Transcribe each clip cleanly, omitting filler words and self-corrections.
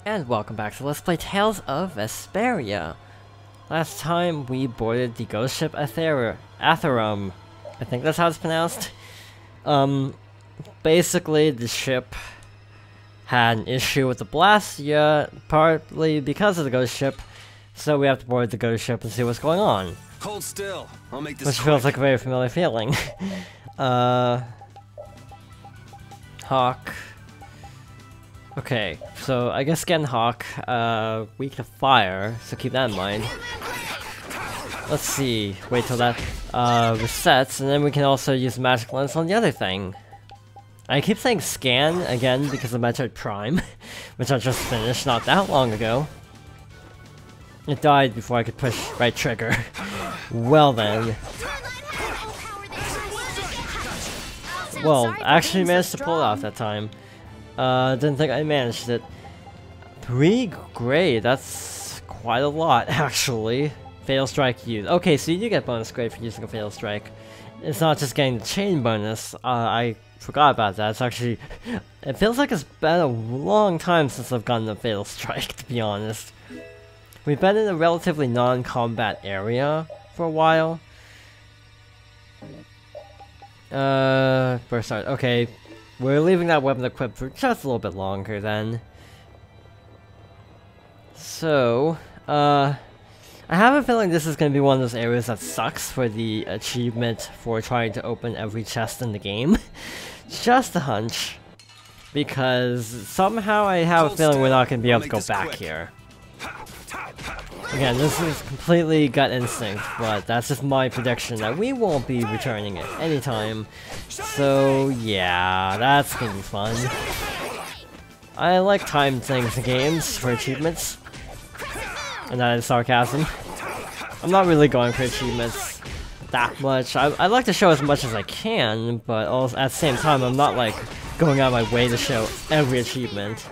And welcome back to Let's Play Tales of Vesperia. Last time we boarded the ghost ship Atherum. I think that's how it's pronounced. Basically the ship had an issue with the Blastia, partly because of the ghost ship, so we have to board the ghost ship and see what's going on. Hold still. I'll make this Which feels like a very familiar feeling. Hawk. Okay, so I guess again Hawk, weak to fire, so keep that in mind. Let's see, wait till that resets, and then we can also use magic lens on the other thing. I keep saying scan again because of Metroid Prime, which I just finished not that long ago. It died before I could push right trigger. Well then. Well, I actually managed to pull it off that time. Didn't think I managed it. 3 grade, that's quite a lot actually. Fatal Strike used. Okay, so you do get bonus grade for using a Fatal Strike. It's not just getting the chain bonus. I forgot about that. It's actually... It feels like it's been a long time since I've gotten a Fatal Strike, to be honest. We've been in a relatively non-combat area for a while. Burst Art. Okay, we're leaving that weapon equipped for just a little bit longer then. So, I have a feeling this is going to be one of those areas that sucks for the achievement for trying to open every chest in the game. Just a hunch. Because somehow I have a feeling we're not going to be able to go back here. Again, this is completely gut instinct, but that's just my prediction that we won't be returning it anytime. So yeah, that's gonna be fun. I like timed things in games for achievements. And that is sarcasm. I'm not really going for achievements that much. I like to show as much as I can, but also at the same time I'm not like going out of my way to show every achievement.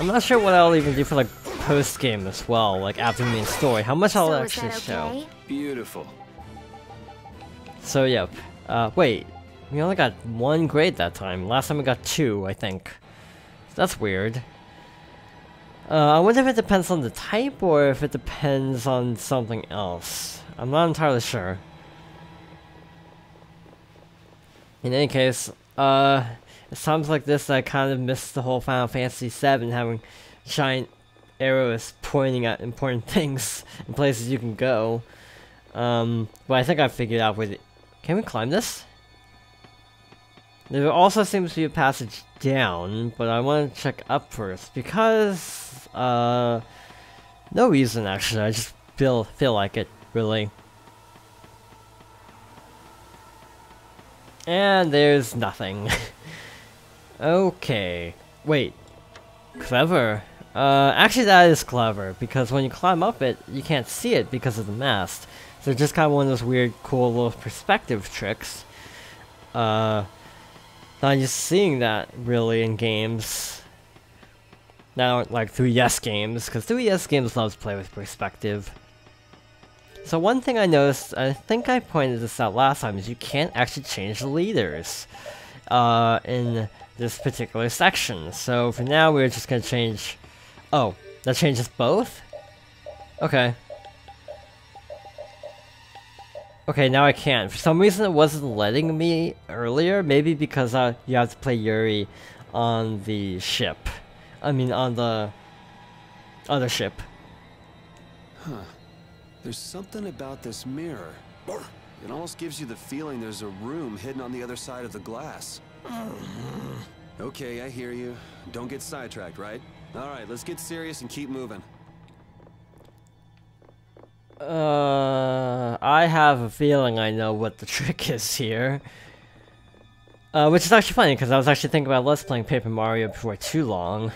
I'm not sure what I'll even do for like post-game as well, like after the main story. How much I'll actually show. Beautiful. So yep. Wait. We only got 1 grade that time. Last time we got 2, I think. That's weird. I wonder if it depends on the type or if it depends on something else. I'm not entirely sure. In any case, it's times like this that I kind of missed the whole Final Fantasy VII having giant arrows pointing at important things and places you can go. But I think I figured out where Can we climb this? There also seems to be a passage down, but I want to check up first because, no reason actually, I just feel like it, really. And there's nothing. Okay. Wait. Clever. Actually that is clever, because when you climb up it, you can't see it because of the mast. So it's just kind of one of those weird, cool little perspective tricks. Not just seeing that, really, in games. Not like 3DS games, because 3DS games love to play with perspective. So one thing I noticed, I think I pointed this out last time, is you can't actually change the leaders in this particular section. So for now we're just gonna change... Oh, that changes both? Okay. Okay, now I can. For some reason it wasn't letting me earlier, maybe because you have to play Yuri on the ship. I mean on the other ship. Huh. There's something about this mirror. It almost gives you the feeling there's a room hidden on the other side of the glass. Okay, I hear you. Don't get sidetracked, right? Alright, let's get serious and keep moving. I have a feeling I know what the trick is here. Which is actually funny, because I was actually thinking about Let's playing Paper Mario before too long.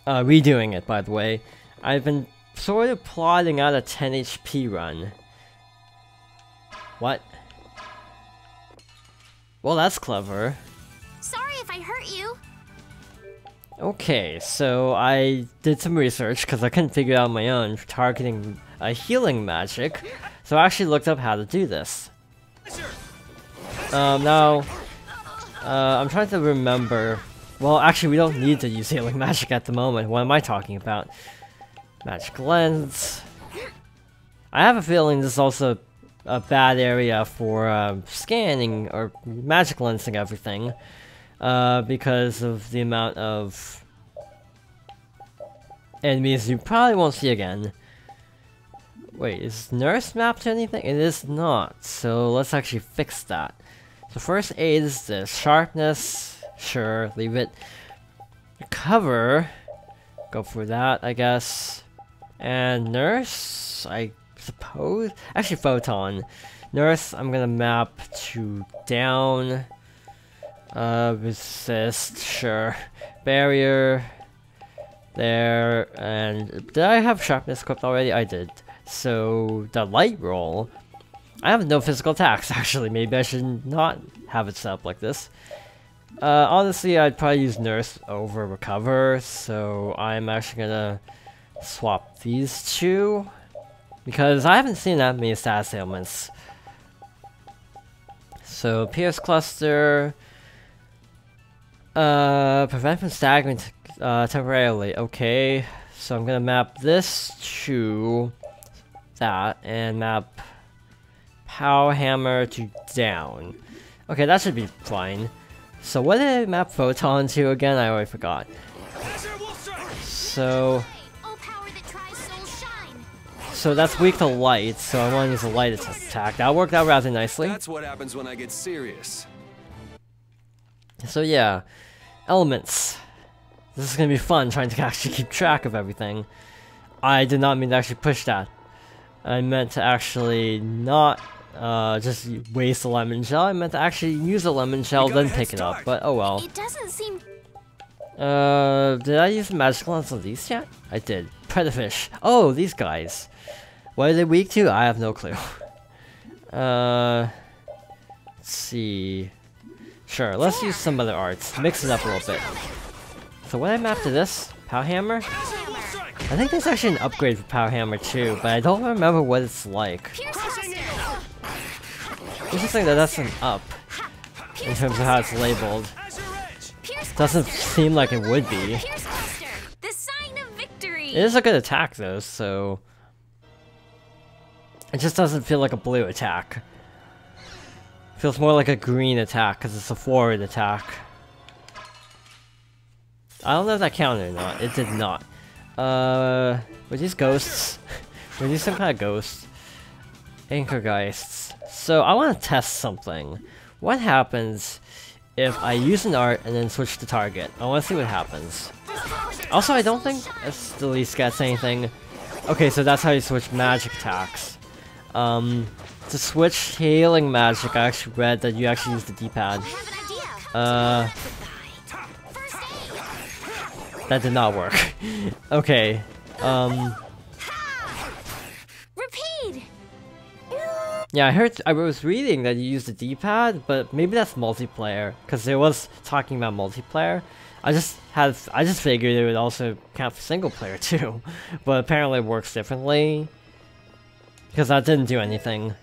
Redoing it, by the way. I've been sort of plotting out a 10 HP run. What? Well, that's clever. Sorry if I hurt you. Okay, so I did some research because I couldn't figure it out on my own for targeting a healing magic, so I actually looked up how to do this. Now, I'm trying to remember Well, actually, we don't need to use healing magic at the moment. What am I talking about? Magic lens. I have a feeling this is also a bad area for scanning or magic lensing everything, because of the amount of enemies you probably won't see again. Wait, is Nurse mapped to anything? It is not, so let's actually fix that. So first aid is the sharpness, sure, leave it. Recover, go for that, I guess. And Nurse, I suppose? Actually, Photon. Nurse, I'm gonna map to down. Resist, sure. Barrier, there, and did I have sharpness equipped already? I did. So, the light roll, I have no physical attacks actually, maybe I should not have it set up like this. Honestly, I'd probably use Nurse over Recover, so I'm actually gonna swap these two, because I haven't seen that many status ailments. So, Pierce Cluster, prevent from staggering temporarily, okay, so I'm gonna map this to that, and map Power Hammer to down. Okay, that should be fine. So what did I map Photon to again? I already forgot. So that's weak to light, so I want to use a light attack. That worked out rather nicely. That's what happens when I get serious. So yeah, elements. This is gonna be fun trying to actually keep track of everything. I did not mean to actually push that. I meant to actually not just waste a lemon shell. I meant to actually use a lemon shell, then pick it up. But oh well. It doesn't seem. Did I use the magic lens on these yet? I did. Predafish. Oh, these guys. What are they weak to? I have no clue. Let's see. Sure, let's use some other arts. Mix it up a little bit. So what I mapped to this? Power Hammer? I think there's actually an upgrade for Power Hammer too, but I don't remember what it's like. Interesting that that's an up, in terms of how it's labeled. Doesn't seem like it would be. It is a good attack though, so... It just doesn't feel like a blue attack. It feels more like a green attack, because it's a forward attack. I don't know if that counted or not. It did not. Were these ghosts? Were these some kind of ghosts? Anchorgeists. So I want to test something. What happens if I use an art and then switch to target? I want to see what happens. Also, I don't think Estelice gets anything. Okay, so that's how you switch magic attacks. To switch healing magic, I actually read that you actually use the D-pad. That did not work. Okay, Repeat. yeah, I was reading that you use the D-pad, but maybe that's multiplayer, because it was talking about multiplayer. I just figured it would also count for single player too, but apparently it works differently, because that didn't do anything.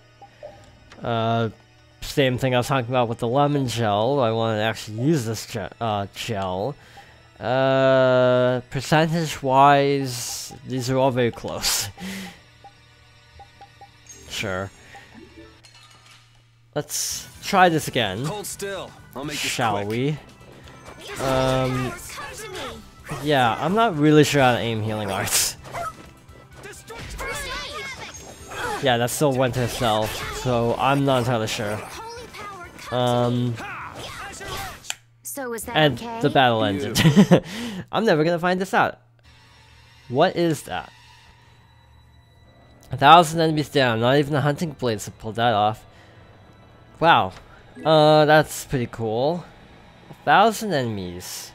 Same thing I was talking about with the lemon gel. I want to actually use this gel. Percentage-wise, these are all very close. Sure. Let's try this again. Hold still. I'll make this Shall quick. we? Yeah, I'm not really sure how to aim healing arts. Yeah, that still went to itself, so I'm not entirely sure. So is that And okay? the battle ended. I'm never gonna find this out. What is that? 1,000 enemies down, not even the hunting blades to pull that off. Wow. That's pretty cool. 1,000 enemies.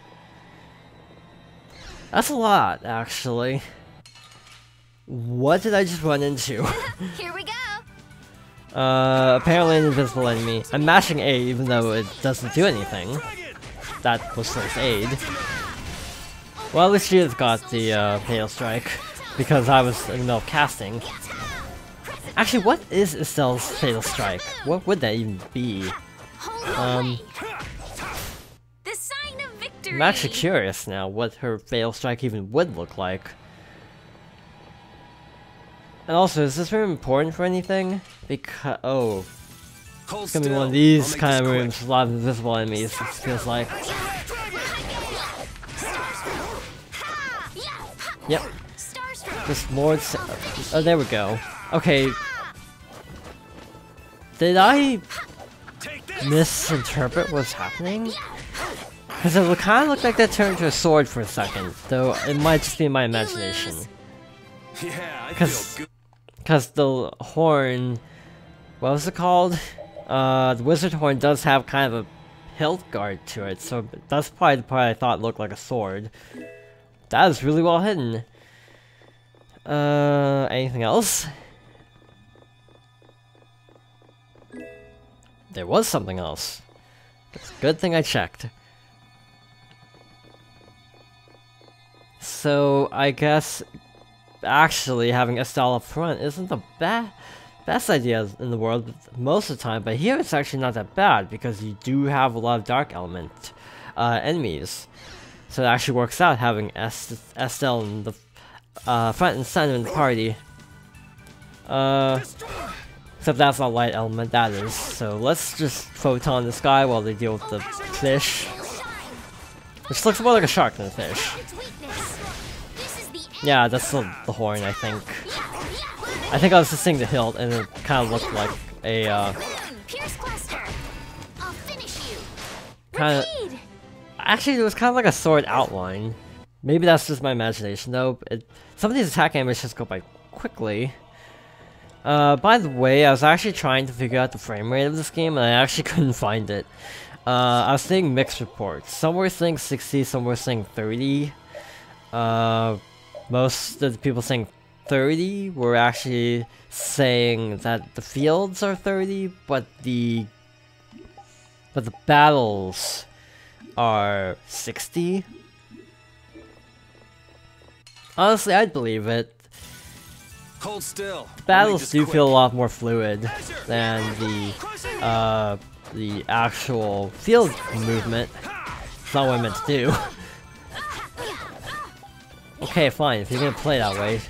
That's a lot, actually. What did I just run into? Here we go. Apparently an invisible enemy. I'm mashing A even though it doesn't do anything. That was first aid. Well, at least she has got the Fatal Strike, because I was in the middle of casting. Actually, what is Estelle's Fatal Strike? What would that even be? The sign of victory. I'm actually curious now what her Fatal Strike even would look like. And also, is this room important for anything? Because it's gonna be one of these kind of rooms with a lot of invisible enemies, it feels like. Yep. Just more. Oh, there we go. Okay. Did I misinterpret what's happening? Because it kind of looked like that turned into a sword for a second, though it might just be my imagination. Yeah, I feel good. Because the horn, what was it called? The wizard horn does have kind of a hilt guard to it, so that's probably the part I thought looked like a sword. That is really well hidden. Anything else? There was something else. It's a good thing I checked. So, I guess actually having Estelle up front isn't the best idea in the world most of the time, but here it's actually not that bad because you do have a lot of dark element enemies. So it actually works out having Estelle in the front and center in the party. Except that's not light element, that is. So let's just photon this guy while they deal with the fish. Which looks more like a shark than a fish. Yeah, that's the horn, I think. I think I was just seeing the hilt and it kind of looked like a kind of. Actually, it was kind of like a sword outline. Maybe that's just my imagination, though. Some of these attack animations go by quickly. By the way, I was actually trying to figure out the frame rate of this game, and I actually couldn't find it. I was seeing mixed reports. Some were saying 60, some were saying 30. Most of the people saying 30 were actually saying that the fields are 30, but the battles are 60. Honestly, I'd believe it. Hold still. The battles do feel a lot more fluid than the actual field movement. It's not what I meant to do. Okay, fine, if you're gonna play that way.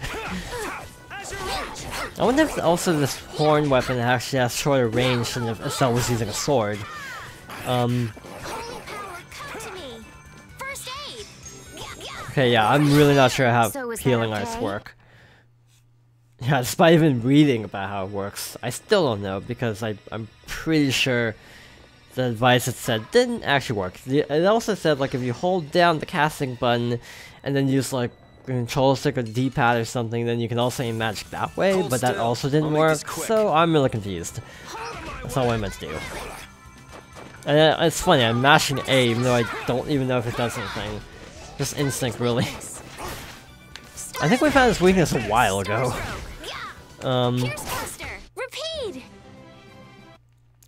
I wonder if also this horn weapon actually has shorter range than if Estelle was using a sword. Okay, yeah, I'm really not sure how healing arts work. Yeah, despite even reading about how it works, I still don't know because I'm pretty sure the advice it said didn't actually work. It also said like if you hold down the casting button and then use like control stick or D-pad or something, then you can also aim magic that way, but that also didn't work, so I'm really confused. That's not what I meant to do. And it's funny, I'm mashing A even though I don't even know if it does anything. Just instinct, really. I think we found this weakness a while ago.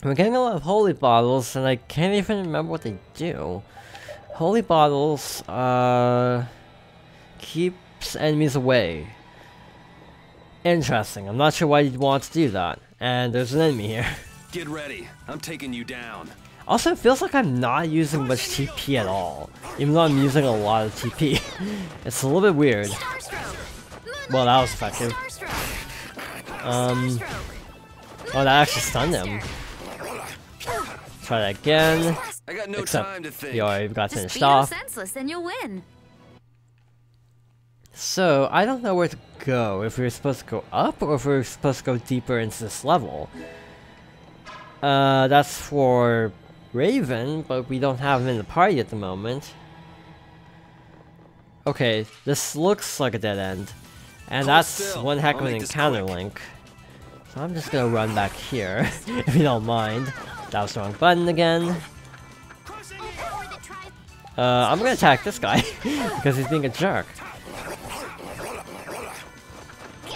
We're getting a lot of holy bottles, and I can't even remember what they do. Holy bottles, keeps enemies away. Interesting. I'm not sure why you'd want to do that. And there's an enemy here. Get ready. I'm taking you down. Also, it feels like I'm not using much TP at all, even though I'm using a lot of TP. It's a little bit weird. Well, that was effective. Oh, that actually stunned him. Try that again. I got no time to think. He already got finished off. Senseless, and you'll win. So, I don't know where to go. If we're supposed to go up, or if we're supposed to go deeper into this level. That's for Raven, but we don't have him in the party at the moment. Okay, this looks like a dead end. And that's one heck of an encounter link. So I'm just gonna run back here, if you don't mind. That was the wrong button again. I'm gonna attack this guy, because he's being a jerk.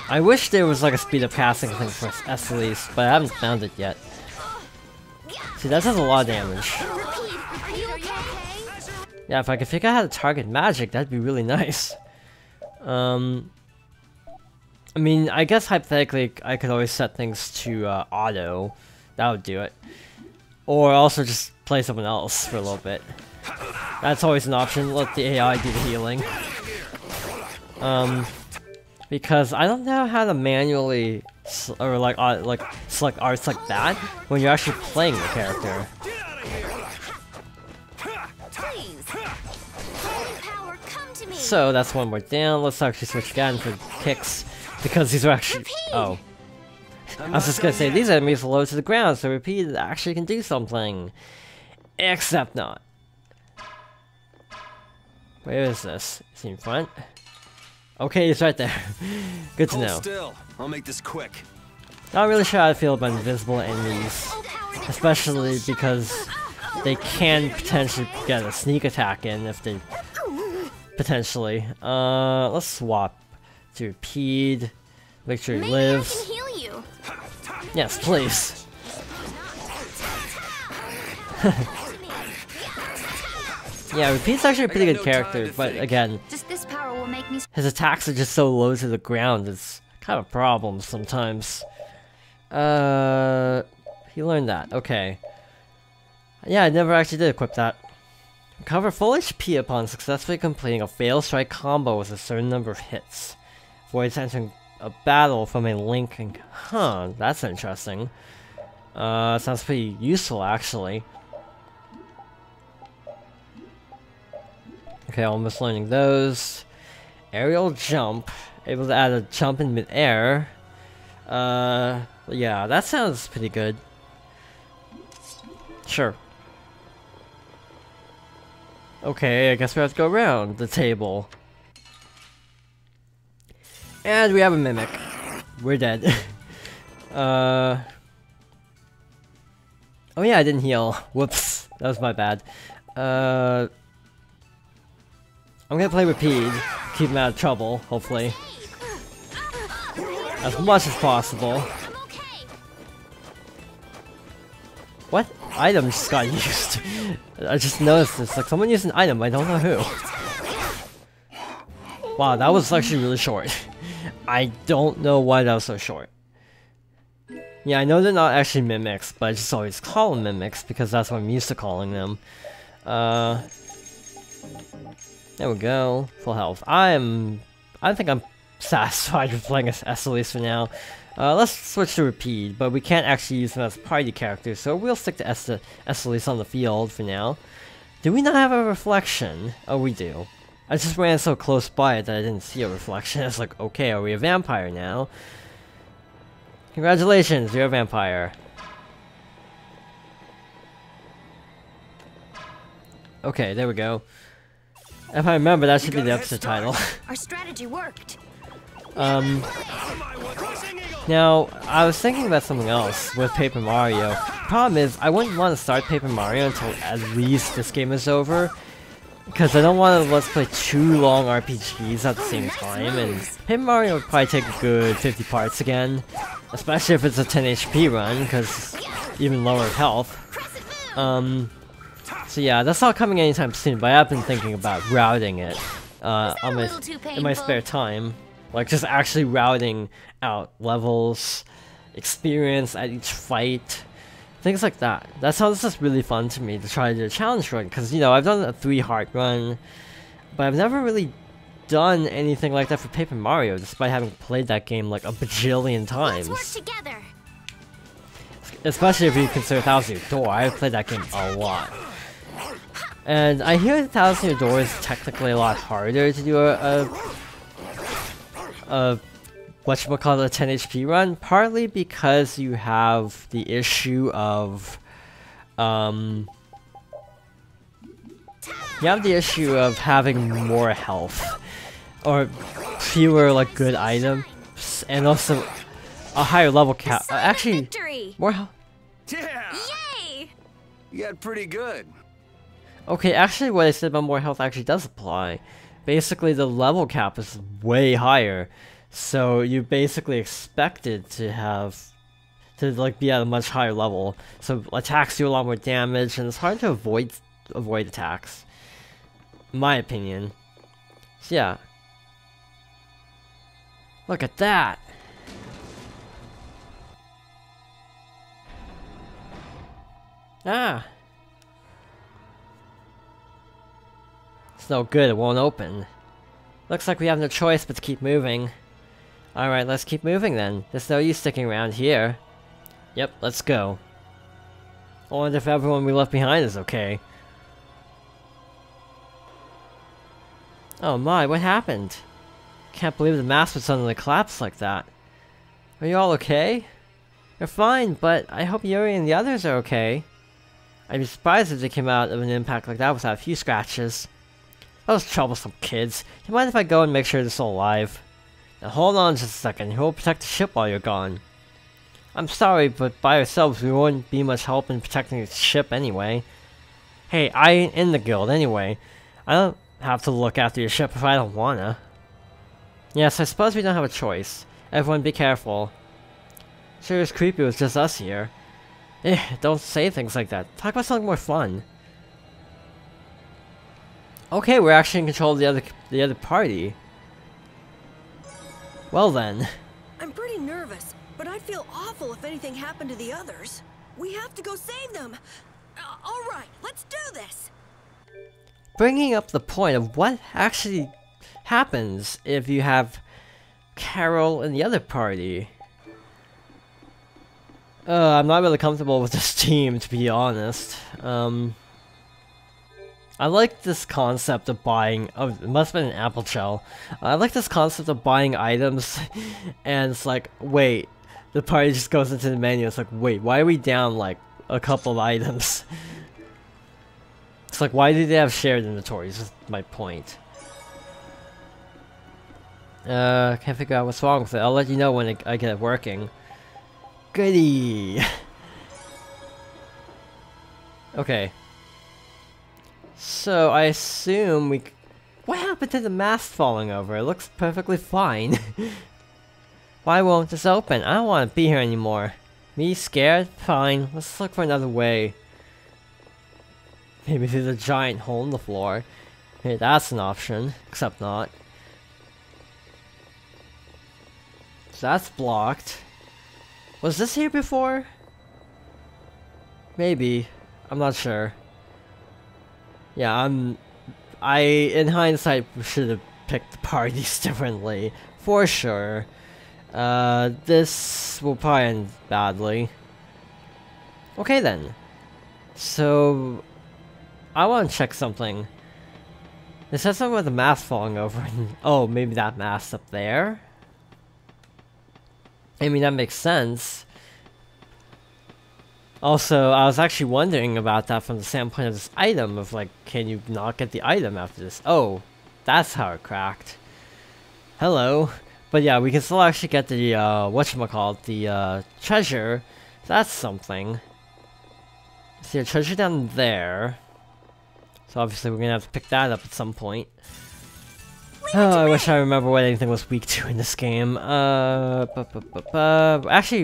I wish there was like a speed up casting thing for S at least, but I haven't found it yet. See, that does a lot of damage. Yeah, if I could figure out how to target magic, that'd be really nice. I mean, I guess hypothetically, I could always set things to auto. That would do it. Or also just play someone else for a little bit. That's always an option. Let the AI do the healing. Because I don't know how to manually select arts like that when you're actually playing the character. Please. Holy power, come to me. So that's one more down. Let's actually switch again for kicks because these are actually. Oh, I was just gonna say these enemies are low to the ground, so repeat actually can do something. Except not. Where is this? Is he in front? Okay, he's right there. Good to know. Hold still. I'll make this quick. Not really sure how I feel about invisible enemies, especially because they can potentially get a sneak attack in if they potentially. Let's swap to Repeat. Make sure he lives. I can heal you. Yes, please. Yeah, Repeat's actually a pretty good character, but again, Just this power will make me. his attacks are just so low to the ground, it's kind of a problem sometimes. He learned that, okay. Yeah, I never actually did equip that. Recover full HP upon successfully completing a fail strike combo with a certain number of hits. Avoids entering a battle from a link and... Huh, that's interesting. Sounds pretty useful actually. Okay, almost learning those. Aerial jump. Able to add a jump in midair. Yeah, that sounds pretty good. Sure. Okay, I guess we have to go around the table. And we have a mimic. We're dead. Oh yeah, I didn't heal. Whoops. That was my bad. I'm gonna play Repeat, keep him out of trouble, hopefully. As much as possible. What? Item just got used. I just noticed this, like someone used an item, I don't know who. Wow, that was actually really short. I don't know why that was so short. Yeah, I know they're not actually mimics, but I just always call them mimics because that's what I'm used to calling them. There we go. Full health. I think I'm satisfied with playing as Eloise for now. Let's switch to Repeat, but we can't actually use him as party characters, so we'll stick to Eloise on the field for now. Do we not have a reflection? Oh, we do. I just ran so close by it that I didn't see a reflection. It's like, okay, are we a vampire now? Congratulations, you're a vampire. Okay, there we go. If I remember, that should be the episode title. Our strategy worked. Now, I was thinking about something else with Paper Mario. Problem is, I wouldn't want to start Paper Mario until at least this game is over. Because I don't want to let's play 2 long RPGs at the same time, and Paper Mario would probably take a good 50 parts again. Especially if it's a 10 HP run, because even lower health. So yeah, that's not coming anytime soon, but I've been thinking about routing it in my spare time. Like, just actually routing out levels, experience at each fight, things like that. That sounds just really fun to me to try to do a challenge run, because, you know, I've done a 3-heart run, but I've never really done anything like that for Paper Mario, despite having played that game like a bajillion times. Let's work together. Especially if you consider Thousand Year Door, I've played that game a lot. And I hear Thousand Year Door is technically a lot harder to do a whatchamacallit, a 10 HP run, partly because you have the issue of having more health or fewer like good items, and also a higher level cap. Actually, more health. Yeah! Yay! You got pretty good. Okay, actually what I said about more health actually does apply. Basically, the level cap is way higher, so you basically expected to like be at a much higher level. So attacks do a lot more damage, and it's hard to avoid attacks, in my opinion. So yeah, look at that. Ah. It's no good, it won't open. Looks like we have no choice but to keep moving. Alright, let's keep moving then. There's no use sticking around here. Yep, let's go. I wonder if everyone we left behind is okay. Oh my, what happened? Can't believe the mast would suddenly collapse like that. Are you all okay? You're fine, but I hope Yuri and the others are okay. I'd be surprised if they came out of an impact like that without a few scratches. Those troublesome kids. You mind if I go and make sure they're still alive? Now hold on just a second, who will protect the ship while you're gone? I'm sorry, but by ourselves we wouldn't be much help in protecting the ship anyway. Hey, I ain't in the guild anyway. I don't have to look after your ship if I don't wanna. Yes, I suppose we don't have a choice. Everyone be careful. Sure is creepy with just us here. Don't say things like that. Talk about something more fun. Okay, we're actually in control of the other party. Well then. I'm pretty nervous, but I'd feel awful if anything happened to the others. We have to go save them. All right, let's do this. Bringing up the point of what actually happens if you have Carol and the other party. I'm not really comfortable with this team, to be honest. I like this concept of buying. Oh, it must have been an apple shell. I like this concept of buying items, and it's like, wait, the party just goes into the menu. It's like, wait, why are we down like a couple of items? It's like, why do they have shared inventories? Is my point. Can't figure out what's wrong with it. I'll let you know when I get it working. Goody! Okay. So, I assume we... What happened to the mast falling over? It looks perfectly fine. Why won't this open? I don't want to be here anymore. Me scared? Fine. Let's look for another way. Maybe through the giant hole in the floor. Hey, that's an option. Except not. So that's blocked. Was this here before? Maybe. I'm not sure. Yeah, in hindsight, should have picked the parties differently. For sure. This will probably end badly. Okay then. So, I want to check something. It says something about the mast falling over. Oh, maybe that mast up there? I mean, that makes sense. Also, I was actually wondering about that from the standpoint of this item, of like, can you not get the item after this? Oh, that's how it cracked. Hello. But yeah, we can still actually get the, whatchamacallit, the, treasure. That's something. See a treasure down there. So obviously we're gonna have to pick that up at some point. Oh, I wish I remember what anything was weak to in this game. Actually,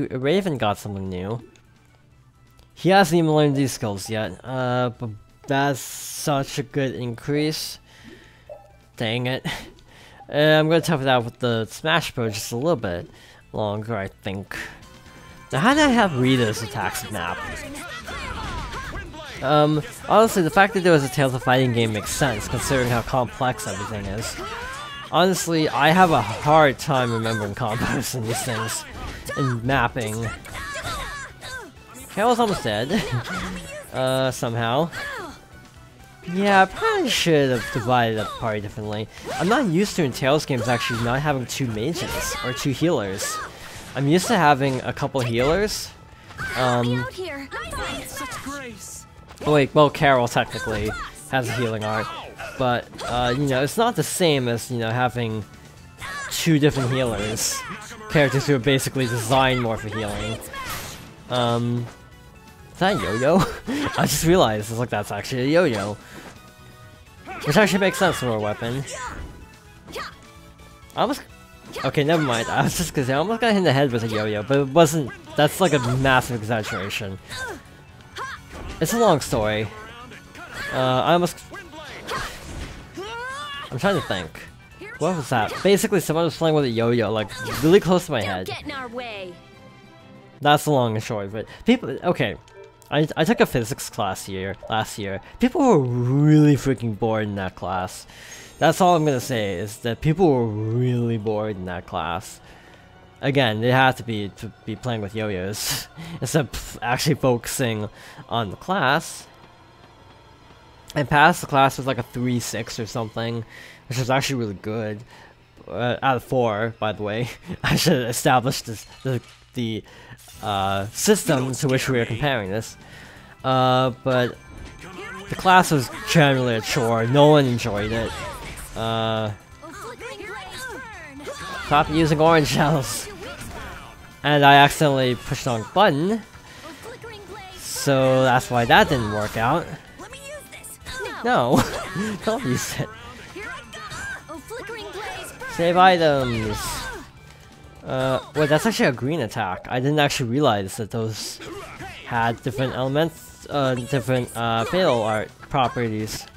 Raven got something new. He hasn't even learned these skills yet. But that's such a good increase. Dang it. I'm gonna tough it out with the Smash Bro just a little bit longer, I think. Now, how did I have Rita's attacks map? Honestly, the fact that there was a Tales of Fighting game makes sense, considering how complex everything is. Honestly, I have a hard time remembering combos in these things, and mapping. Carol's almost dead. Somehow. Yeah, I probably should have divided up the party differently. I'm not used to in Tales games actually not having two mages, or two healers. I'm used to having a couple healers. Out here. Oh wait, well, Carol technically has a healing art. But, you know, it's not the same as, you know, having two different healers. Characters who are basically designed more for healing. Is that a yo-yo? I just realized, it's like, that's actually a yo-yo. Which actually makes sense for a weapon. I almost... Okay, never mind. I was just gonna say, I almost got hit in the head with a yo-yo, but it wasn't... That's like a massive exaggeration. It's a long story. I almost... I'm trying to think. What was that? Basically, someone was playing with a yo-yo, like, really close to my head. Get in our way. That's the long and short of it. People... Okay. I took a physics class last year. People were really freaking bored in that class. That's all I'm gonna say, is that people were really bored in that class. Again, they had to be playing with yo-yos instead of actually focusing on the class. I passed the class with like a 3.6 or something, which was actually really good. Out of 4, by the way. I should establish the system to which we are comparing this. But the class was generally a chore. No one enjoyed it. Stop using orange shells. And I accidentally pushed the wrong button. So that's why that didn't work out. No, don't use it. Save items. Wait, that's actually a green attack. I didn't actually realize that those had different elements, different fatal art properties.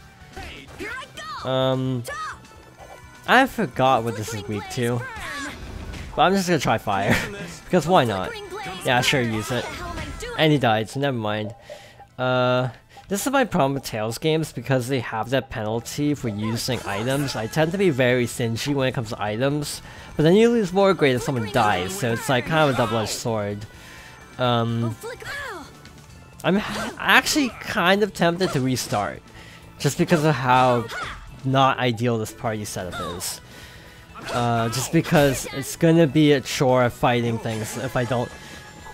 I forgot what this is weak to. But I'm just gonna try fire. Because why not? Yeah, sure, use it. And he died, so never mind. This is my problem with Tales games, because they have that penalty for using items. I tend to be very stingy when it comes to items, but then you lose more grade if someone dies, so it's like kind of a double-edged sword. I'm actually kind of tempted to restart, just because of how not ideal this party setup is. Just because it's gonna be a chore of fighting things if I don't.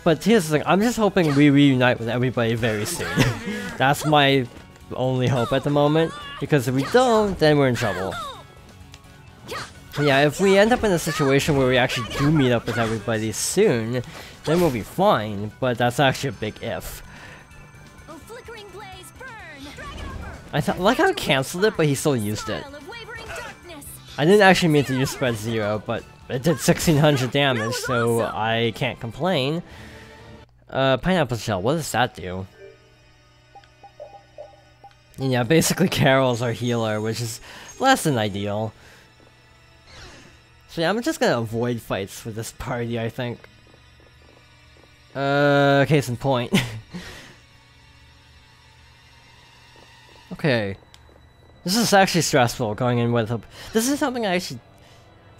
But here's the thing, I'm just hoping we reunite with everybody very soon. That's my only hope at the moment, because if we don't, then we're in trouble. Yeah, if we end up in a situation where we actually do meet up with everybody soon, then we'll be fine, but that's actually a big if. I like how I cancelled it, but he still used it. I didn't actually mean to use spread 0, but it did 1600 damage, so I can't complain. Pineapple shell, what does that do? And yeah, basically Carol's our healer, which is less than ideal. So yeah, I'm just gonna avoid fights with this party, I think. Case in point. Okay. This is actually stressful, going in with a... This is something I actually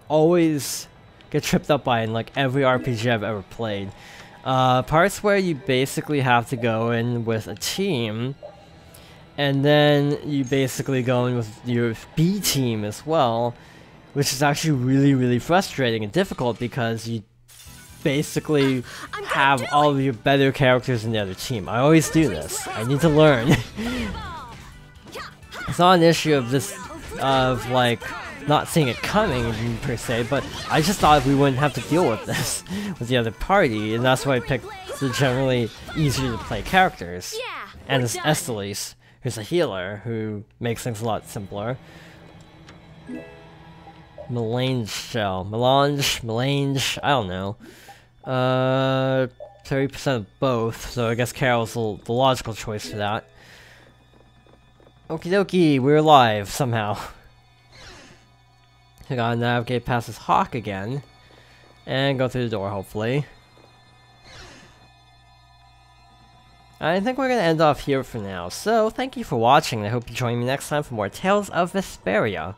always get tripped up by in like every RPG I've ever played. Parts where you basically have to go in with a team, and then you basically go in with your B team as well, which is actually really frustrating and difficult because you basically have all of your better characters in the other team. I always do this. I need to learn. It's not an issue of this, of like, not seeing it coming per se, but I just thought we wouldn't have to deal with this with the other party, and that's why I picked the generally easier to play characters. And it's Estelis, who's a healer, who makes things a lot simpler. Melange shell. Melange, I don't know. 30% of both, so I guess Carol's the logical choice for that. Okie dokie, we're alive, somehow. I gotta navigate past this hawk again, and go through the door, hopefully. I think we're gonna end off here for now, so thank you for watching, and I hope you join me next time for more Tales of Vesperia.